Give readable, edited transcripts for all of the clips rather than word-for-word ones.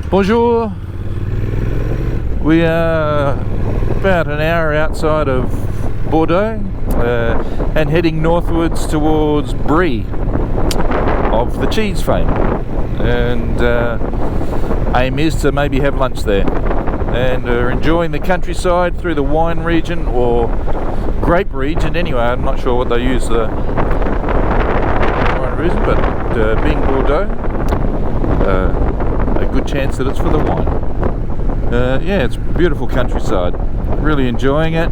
Bonjour. We are about an hour outside of Bordeaux and heading northwards towards Brie of the cheese fame, and aim is to maybe have lunch there, and enjoying the countryside through the wine region or grape region anyway. I'm not sure what they use the wine region, but being Bordeaux, a good chance that it's for the wine. Yeah, it's beautiful countryside, really enjoying it.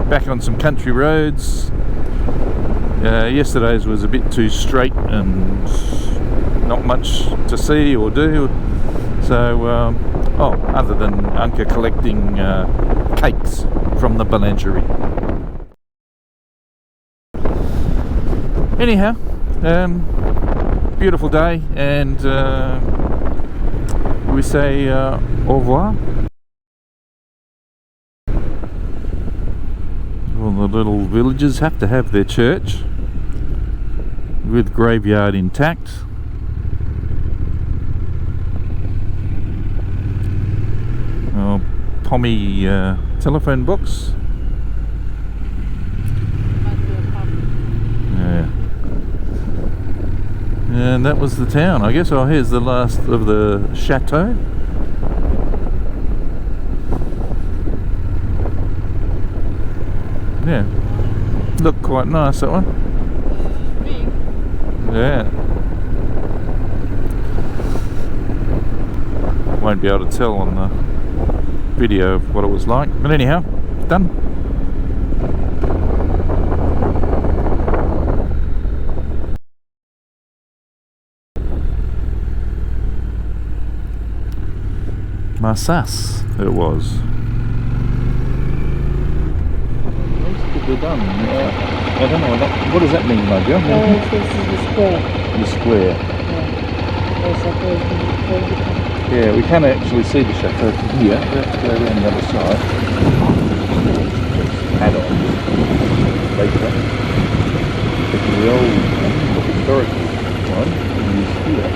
Back on some country roads. Yesterday's was a bit too straight and not much to see or do, so other than Unca collecting cakes from the boulangerie. Anyhow, beautiful day, and we say au revoir. All the little villages have to have their church with graveyard intact. Oh, Pommy telephone box. Yeah. And that was the town, I guess. Oh, here's the last of the chateau. Yeah, looked quite nice, that one. Yeah. Won't be able to tell on the video of what it was like, but anyhow, done. Marsas it was. They're done. I don't know what does that mean, Nadia? This is the square. The square. Yeah, we can actually see the chateau from here. Let's go around the other side. Add-on later. The old one, the historical one, is here.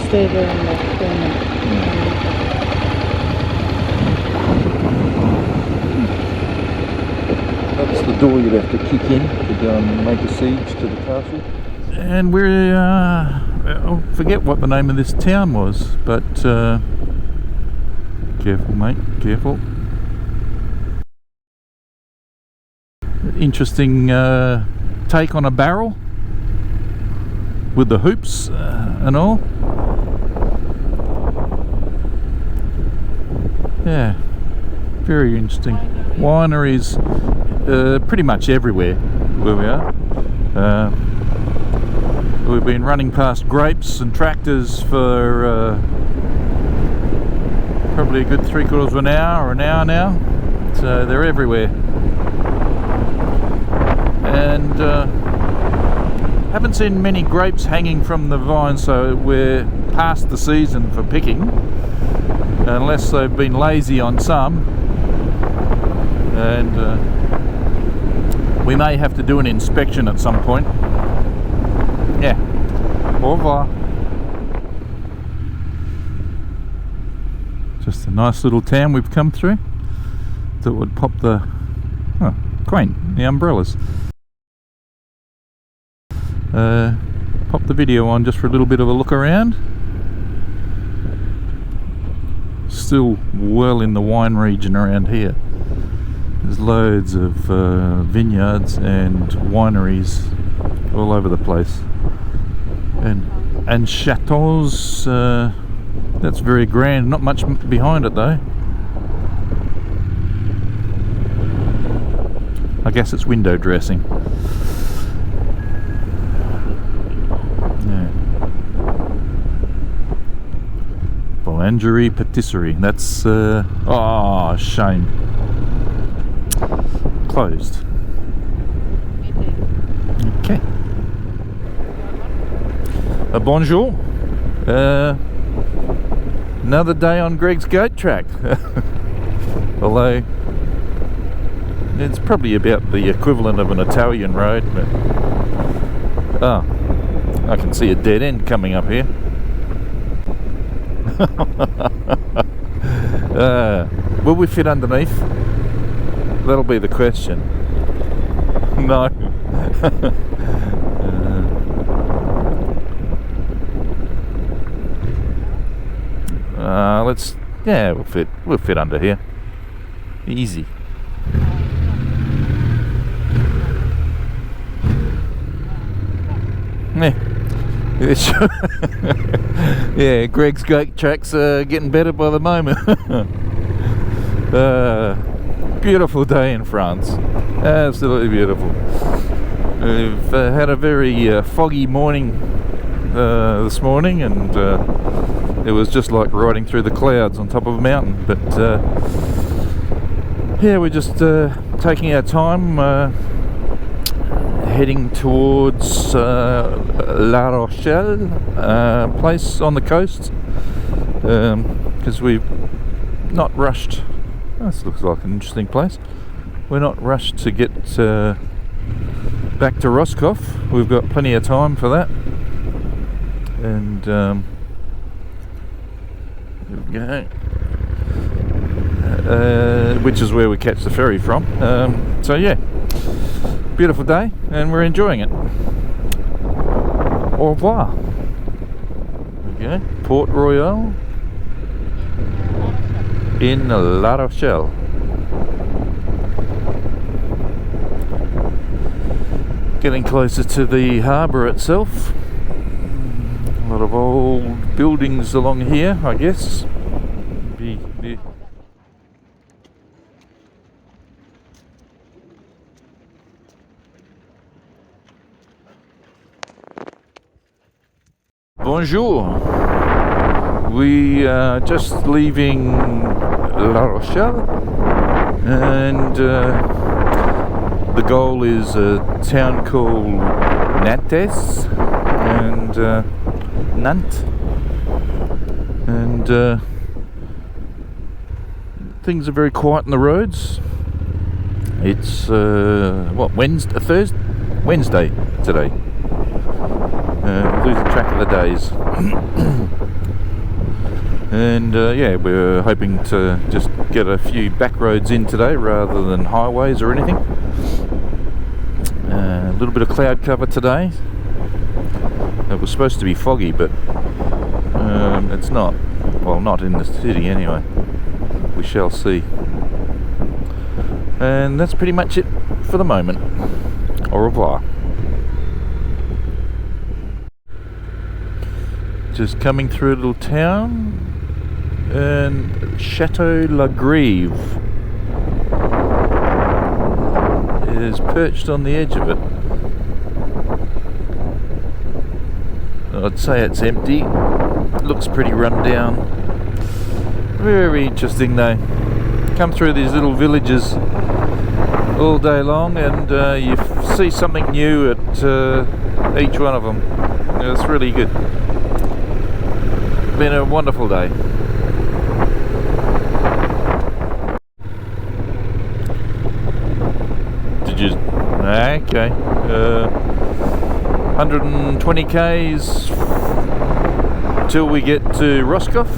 Stay there in that corner. That's the door you'd have to kick in to go and make a siege to the castle. And we're, I forget what the name of this town was, but careful mate, careful. Interesting take on a barrel with the hoops and all. Yeah, very interesting. Wineries pretty much everywhere where we are. We've been running past grapes and tractors for probably a good 3/4 of an hour or an hour now. So they're everywhere. And haven't seen many grapes hanging from the vine, so we're past the season for picking, unless they've been lazy on some, and we may have to do an inspection at some point. Yeah, au revoir. Just a nice little town we've come through. That would pop the quaint, the umbrellas. Pop the video on just for a little bit of a look around. Still well in the wine region around here. There's loads of vineyards and wineries all over the place, and chateaus. That's very grand. Not much behind it though. I guess it's window dressing. Boulangerie patisserie. That's shame. Closed. Okay. Bonjour. Another day on Greg's goat track. Although It's probably about the equivalent of an Italian road, but I can see a dead end coming up here. Will we fit underneath? That'll be the question. No. We'll fit under here. Easy. Yeah, Greg's goat tracks are getting better by the moment. Beautiful day in France. Absolutely beautiful. We've had a very foggy morning this morning, and it was just like riding through the clouds on top of a mountain. But yeah, we're just taking our time, heading towards La Rochelle, place on the coast, because we've not rushed. This looks like an interesting place. We're not rushed to get back to Roscoff. We've got plenty of time for that. And there we go. Which is where we catch the ferry from. So yeah, beautiful day, and we're enjoying it. Au revoir. Okay, Port Royal in La Rochelle. Getting closer to the harbour itself. A lot of old buildings along here, I guess. Bonjour. We are just leaving La Rochelle, and the goal is a town called Nantes, and Nantes, and things are very quiet on the roads. It's Wednesday today. Losing track of the days. And yeah, we're hoping to just get a few back roads in today rather than highways or anything. A little bit of cloud cover today. It was supposed to be foggy, but it's not. Well, not in the city anyway. We shall see. And that's pretty much it for the moment. Au revoir. Just coming through a little town, and Chateau La Grève is perched on the edge of it. I'd say it's empty. Looks pretty run down. Very interesting though. Come through these little villages all day long, and you see something new at each one of them. It's really good. Been a wonderful day. Did you? Okay. 120 k's till we get to Roscoff.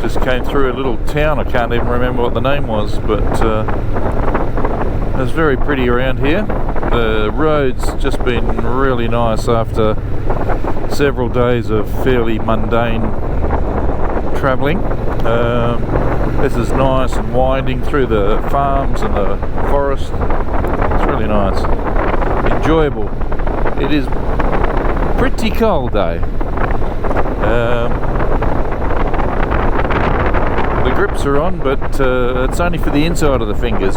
Just came through a little town. I can't even remember what the name was, but it's very pretty around here. The road's just been really nice after several days of fairly mundane travelling. This is nice and winding through the farms and the forest. It's really nice, enjoyable. It is pretty cold though. The grips are on, but it's only for the inside of the fingers.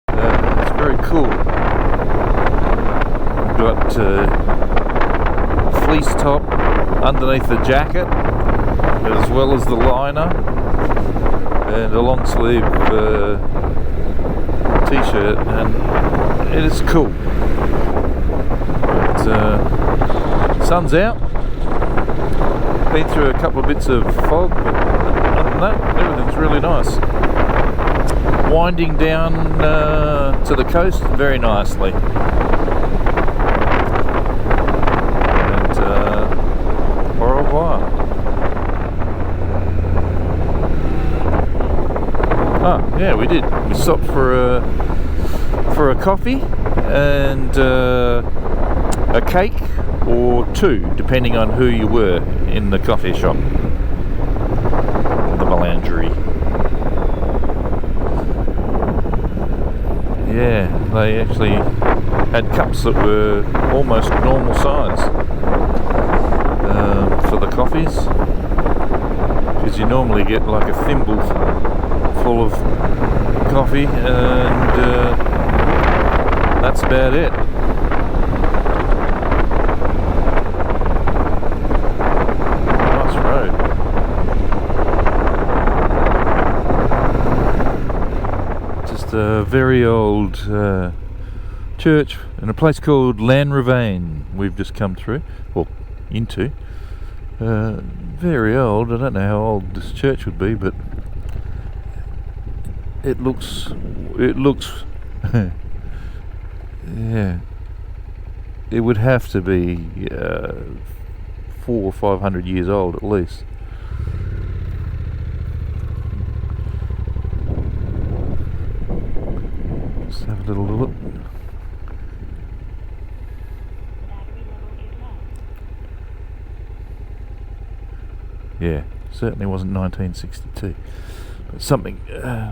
It's very cool. Got fleece top underneath the jacket, as well as the liner, and a long sleeve t-shirt, and it is cool. But sun's out. Been through a couple of bits of fog, but other than that, everything's really nice. winding down to the coast very nicely. And au revoir. Oh, yeah, we did. We stopped for a coffee and a cake or two, depending on who you were in the coffee shop, the melangerie. Yeah, they actually had cups that were almost normal size for the coffees, because you normally get like a thimble full of coffee, and that's about it. Nice road. Just a very old church in a place called Lanravane we've just come through, or into. Very old. I don't know how old this church would be, but it looks yeah, it would have to be 400 or 500 years old at least. Let's have a little look. Yeah, certainly wasn't 1962, but something. Yeah,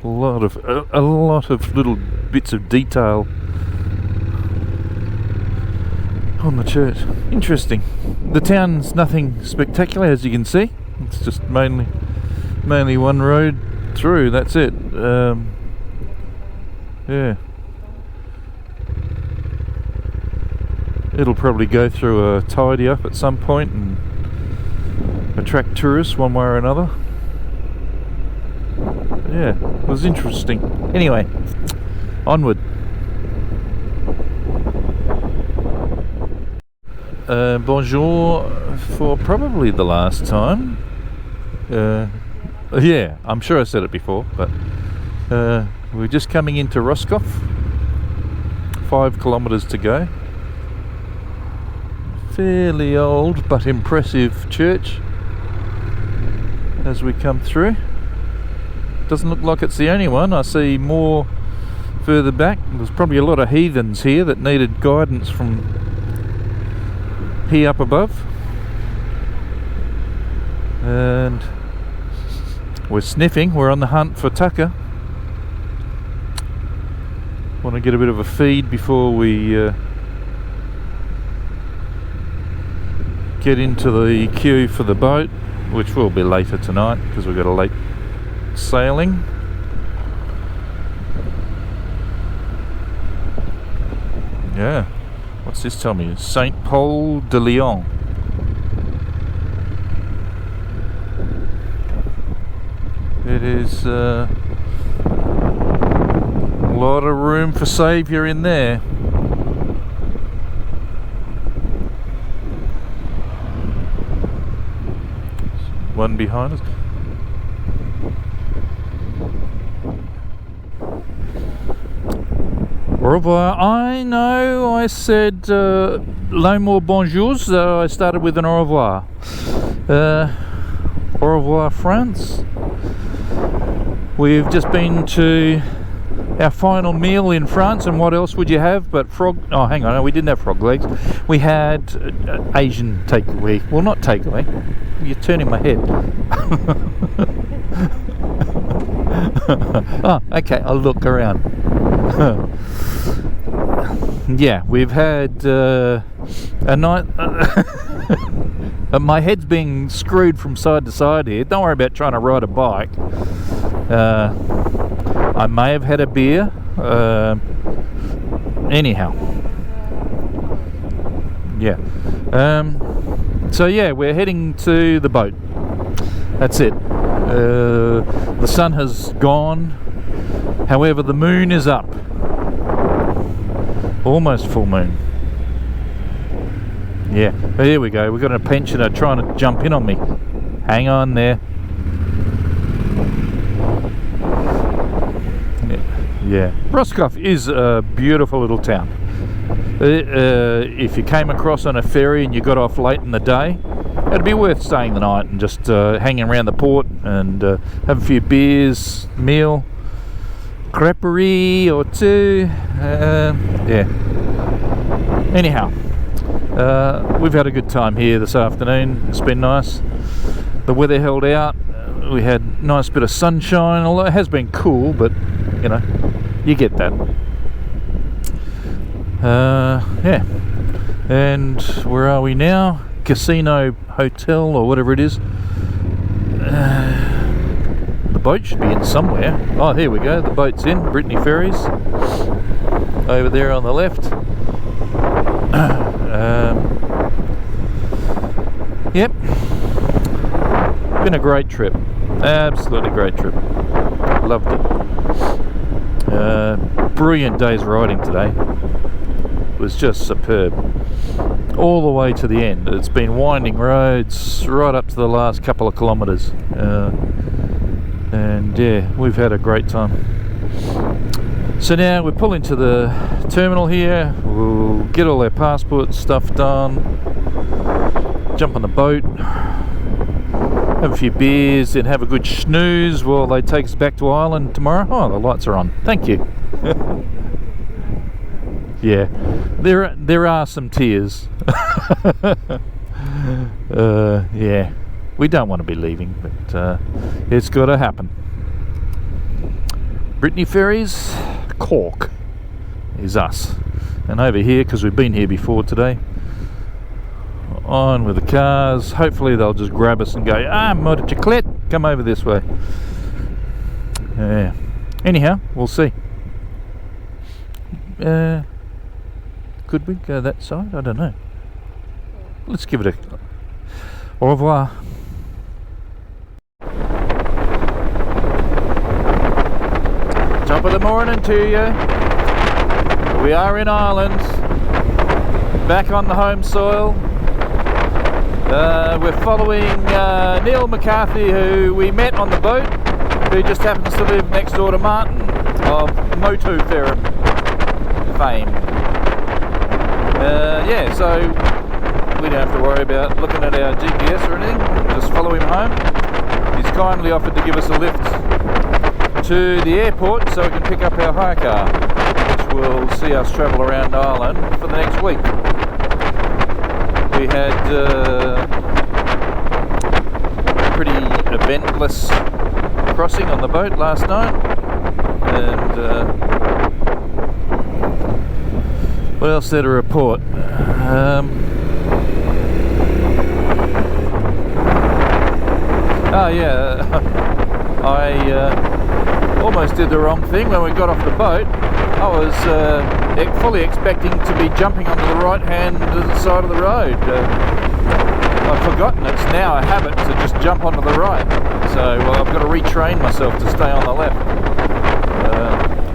a lot of little bits of detail on the church. Interesting. The town's nothing spectacular, as you can see. It's just mainly one road through. That's it. Yeah. It'll probably go through a tidy up at some point and attract tourists one way or another. Yeah, it was interesting. Anyway, onward. Bonjour for probably the last time. Yeah, I'm sure I said it before, but we're just coming into Roscoff. 5 kilometres to go. Fairly old but impressive church as we come through. Doesn't look like it's the only one. I see more further back. There's probably a lot of heathens here that needed guidance from here up above. And we're sniffing. We're on the hunt for tucker. Want to get a bit of a feed before we get into the queue for the boat, which will be later tonight because we've got a late sailing. Yeah, what's this tell me? Saint Paul de Lyon. It is a lot of room for saviour in there. One behind us. Au revoir. I know I said no more bonjours, so I started with an au revoir. Au revoir, France. We've just been to our final meal in France, and what else would you have but frog? Oh, hang on, no, we didn't have frog legs. We had Asian takeaway. Well, not takeaway. You're turning my head. Oh, okay, I'll look around. Yeah, we've had a night. My head's being screwed from side to side here. Don't worry about trying to ride a bike. I may have had a beer. Anyhow. Yeah. So yeah, we're heading to the boat. That's it. The sun has gone. However, the moon is up. Almost full moon. Yeah, here we go. We've got a pensioner trying to jump in on me. Hang on there. Yeah, Roscoff is a beautiful little town. If you came across on a ferry and you got off late in the day, it'd be worth staying the night and just hanging around the port and have a few beers, meal, creperie or two. Yeah. Anyhow, we've had a good time here this afternoon. It's been nice. The weather held out. We had a nice bit of sunshine, although it has been cool, but you know, you get that. Yeah. And where are we now? Casino Hotel or whatever it is. The boat should be in somewhere. Oh, here we go. The boat's in. Brittany Ferries. Over there on the left. Yep. Been a great trip. Absolutely great trip. Loved it. Brilliant day's riding today. It was just superb. All the way to the end. It's been winding roads right up to the last couple of kilometres. And yeah, we've had a great time. So now we pull into the terminal here. We'll get all our passport stuff done. Jump on the boat. Have a few beers, then have a good snooze while they take us back to Ireland tomorrow. Oh, the lights are on. Thank you. Yeah, there are some tears. Yeah, we don't want to be leaving, but it's got to happen. Brittany Ferries, Cork is us. And over here, because we've been here before today, on with the cars. Hopefully they'll just grab us and go, motocyclette, come over this way. Yeah. Anyhow, we'll see. Could we go that side? I don't know. Let's give it a au revoir. Top of the morning to you. We are in Ireland, back on the home soil. We're following Neil McCarthy, who we met on the boat, who just happens to live next door to Martin of Moto fame. Yeah, so we don't have to worry about looking at our GPS or anything, just follow him home. He's kindly offered to give us a lift to the airport so we can pick up our hire car, which will see us travel around Ireland for the next week. We had a pretty eventless crossing on the boat last night, and what else there to report? Oh yeah, I almost did the wrong thing when we got off the boat. I was fully expecting to be jumping onto the right hand side of the road. I've forgotten it's now a habit to just jump onto the right, so I've got to retrain myself to stay on the left,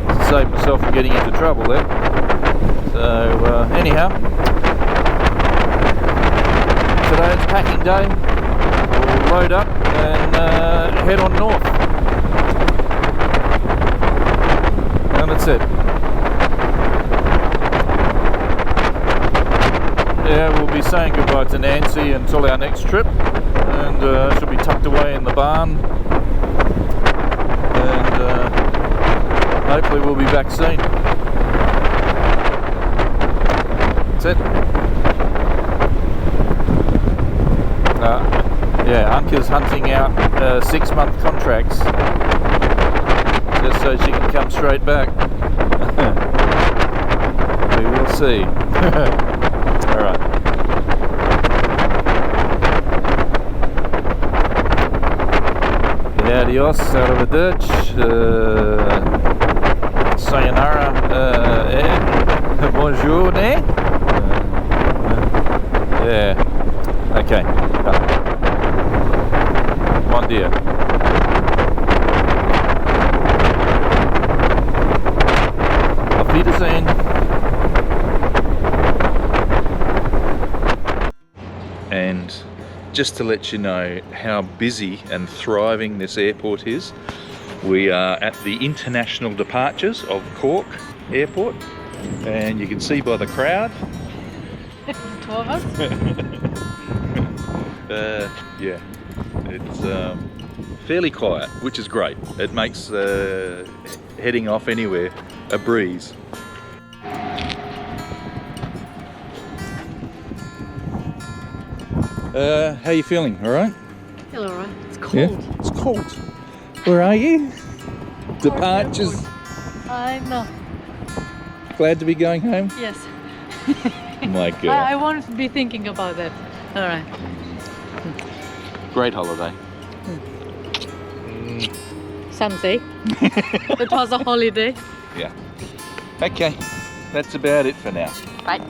to save myself from getting into trouble there. So anyhow, today's packing day. We'll load up and head on north, and that's it. Yeah, we'll be saying goodbye to Nancy until our next trip, and she'll be tucked away in the barn, and hopefully we'll be back soon. That's it. Yeah, Anka's hunting out 6-month contracts just so she can come straight back. We will see. Alright. Adios, arrivederci, sayonara, bonjour, yeah, okay, bon dia. Auf Wiedersehen. And just to let you know how busy and thriving this airport is, we are at the international departures of Cork Airport, and you can see by the crowd. Two of us? Yeah, it's fairly quiet, which is great. It makes heading off anywhere a breeze. How you feeling? All right? Feel alright. It's cold. Yeah, it's cold. Where are you? Departures. I know. Glad to be going home? Yes. My God. I won't be thinking about that. Alright. Great holiday. Some say. It was a holiday. Yeah. Okay, that's about it for now. Bye.